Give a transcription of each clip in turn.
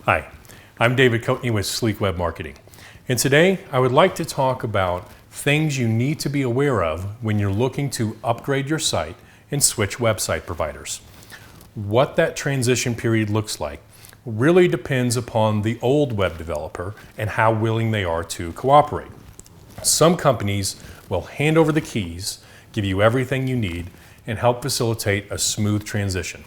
Hi, I'm David Coatney with Sleek Web Marketing, and today I would like to talk about things you need to be aware of when you're looking to upgrade your site and switch website providers. What that transition period looks like really depends upon the old web developer and how willing they are to cooperate. Some companies will hand over the keys, give you everything you need, and help facilitate a smooth transition.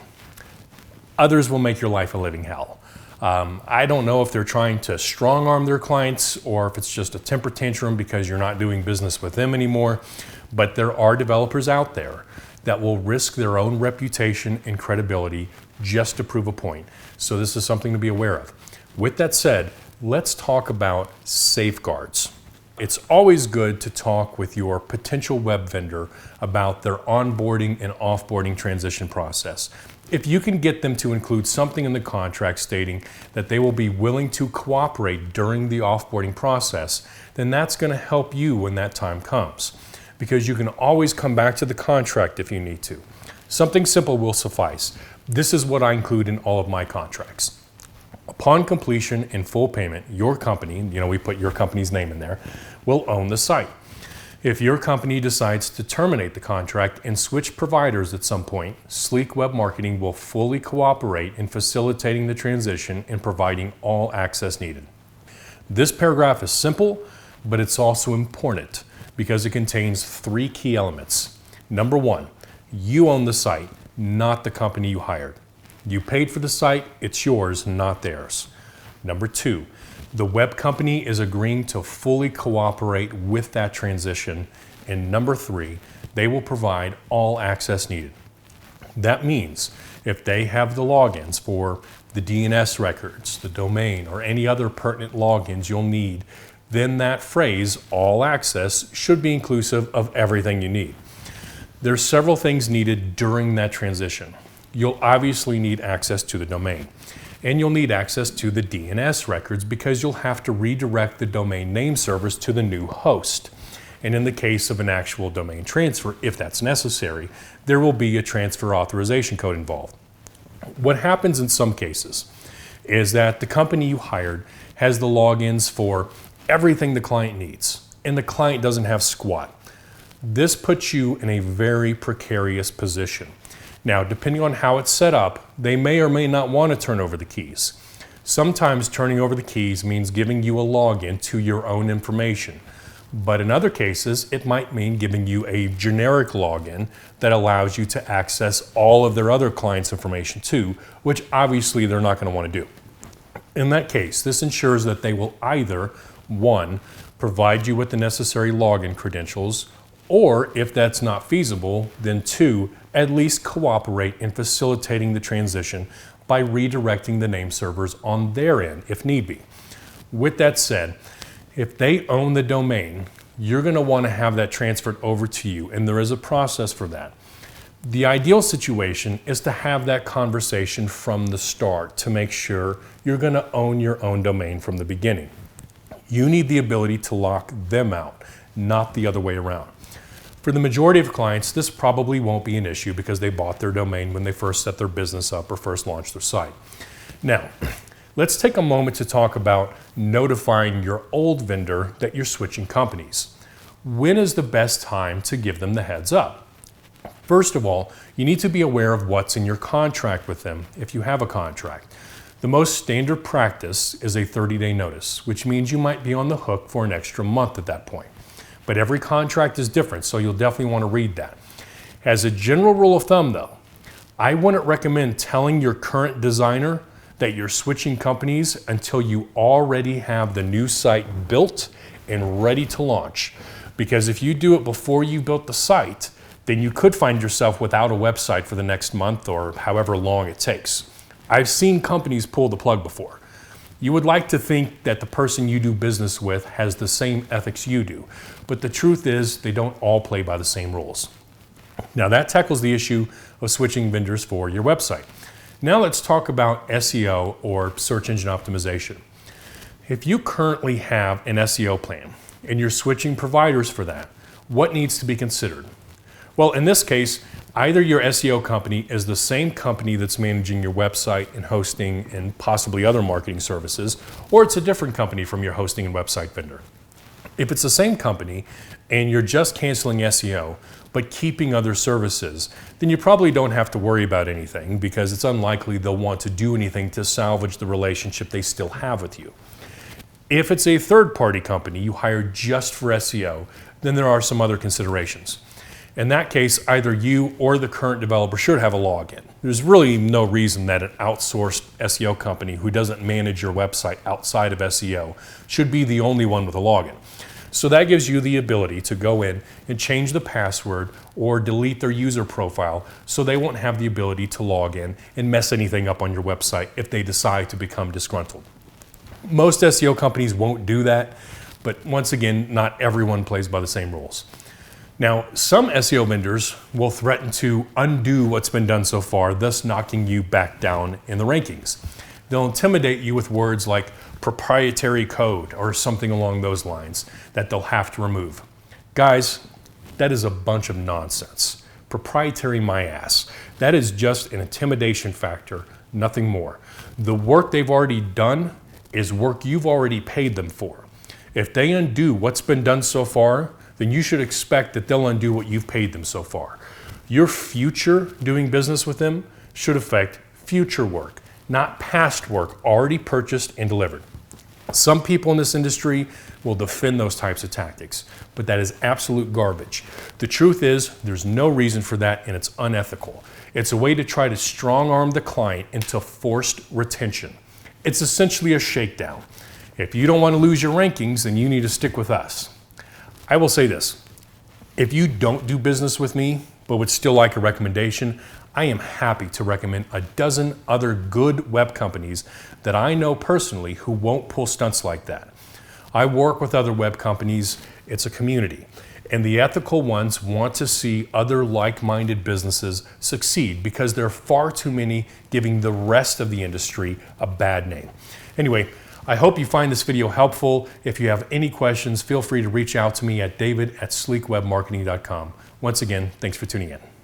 Others will make your life a living hell. I don't know if they're trying to strong arm their clients or if it's just a temper tantrum because you're not doing business with them anymore, but there are developers out there that will risk their own reputation and credibility just to prove a point. So this is something to be aware of. With that said, let's talk about safeguards. It's always good to talk with your potential web vendor about their onboarding and offboarding transition process. If you can get them to include something in the contract stating that they will be willing to cooperate during the offboarding process, then that's going to help you when that time comes, because you can always come back to the contract if you need to. Something simple will suffice. This is what I include in all of my contracts. Upon completion and full payment, your company, we put your company's name in there, will own the site. If your company decides to terminate the contract and switch providers at some point, Sleek Web Marketing will fully cooperate in facilitating the transition and providing all access needed. This paragraph is simple, but it's also important because it contains three key elements. Number one, you own the site, not the company you hired. You paid for the site, it's yours, not theirs. Number two, the web company is agreeing to fully cooperate with that transition. And number three, they will provide all access needed. That means if they have the logins for the DNS records, the domain, or any other pertinent logins you'll need, then that phrase, all access, should be inclusive of everything you need. There's several things needed during that transition. You'll obviously need access to the domain. And you'll need access to the DNS records because you'll have to redirect the domain name servers to the new host. And in the case of an actual domain transfer, if that's necessary, there will be a transfer authorization code involved. What happens in some cases is that the company you hired has the logins for everything the client needs, and the client doesn't have squat. This puts you in a very precarious position. Now, depending on how it's set up, they may or may not want to turn over the keys. Sometimes turning over the keys means giving you a login to your own information. But in other cases, it might mean giving you a generic login that allows you to access all of their other clients' information too, which obviously they're not going to want to do. In that case, this ensures that they will either, one, provide you with the necessary login credentials, or if that's not feasible, then two, at least cooperate in facilitating the transition by redirecting the name servers on their end if need be. With that said, if they own the domain, you're going to want to have that transferred over to you, and there is a process for that. The ideal situation is to have that conversation from the start to make sure you're going to own your own domain from the beginning. You need the ability to lock them out, not the other way around. For the majority of clients, this probably won't be an issue because they bought their domain when they first set their business up or first launched their site. Now, let's take a moment to talk about notifying your old vendor that you're switching companies. When is the best time to give them the heads up? First of all, you need to be aware of what's in your contract with them if you have a contract. The most standard practice is a 30-day notice, which means you might be on the hook for an extra month at that point. But every contract is different, so you'll definitely want to read that. As a general rule of thumb though, I wouldn't recommend telling your current designer that you're switching companies until you already have the new site built and ready to launch. Because if you do it before you built the site, then you could find yourself without a website for the next month or however long it takes. I've seen companies pull the plug before. You would like to think that the person you do business with has the same ethics you do, but the truth is they don't all play by the same rules. Now that tackles the issue of switching vendors for your website. Now let's talk about SEO or search engine optimization. If you currently have an SEO plan and you're switching providers for that, what needs to be considered? Well, in this case, Either your SEO company is the same company that's managing your website and hosting and possibly other marketing services, or it's a different company from your hosting and website vendor. If it's the same company and you're just canceling SEO but keeping other services, then you probably don't have to worry about anything because it's unlikely they'll want to do anything to salvage the relationship they still have with you. If it's a third-party company you hire just for SEO, then there are some other considerations. In that case, either you or the current developer should have a login. There's really no reason that an outsourced SEO company who doesn't manage your website outside of SEO should be the only one with a login. So that gives you the ability to go in and change the password or delete their user profile so they won't have the ability to log in and mess anything up on your website if they decide to become disgruntled. Most SEO companies won't do that, but once again, not everyone plays by the same rules. Now, some SEO vendors will threaten to undo what's been done so far, thus knocking you back down in the rankings. They'll intimidate you with words like proprietary code or something along those lines that they'll have to remove. Guys, that is a bunch of nonsense. Proprietary my ass. That is just an intimidation factor, nothing more. The work they've already done is work you've already paid them for. If they undo what's been done so far, then you should expect that they'll undo what you've paid them so far. Your future doing business with them should affect future work, not past work already purchased and delivered. Some people in this industry will defend those types of tactics, but that is absolute garbage. The truth is, there's no reason for that and it's unethical. It's a way to try to strong-arm the client into forced retention. It's essentially a shakedown. If you don't want to lose your rankings, then you need to stick with us. I will say this, if you don't do business with me, but would still like a recommendation, I am happy to recommend a dozen other good web companies that I know personally who won't pull stunts like that. I work with other web companies, it's a community, and the ethical ones want to see other like-minded businesses succeed because there are far too many giving the rest of the industry a bad name. Anyway, I hope you find this video helpful. If you have any questions, feel free to reach out to me at david@sleekwebmarketing.com. Once again, thanks for tuning in.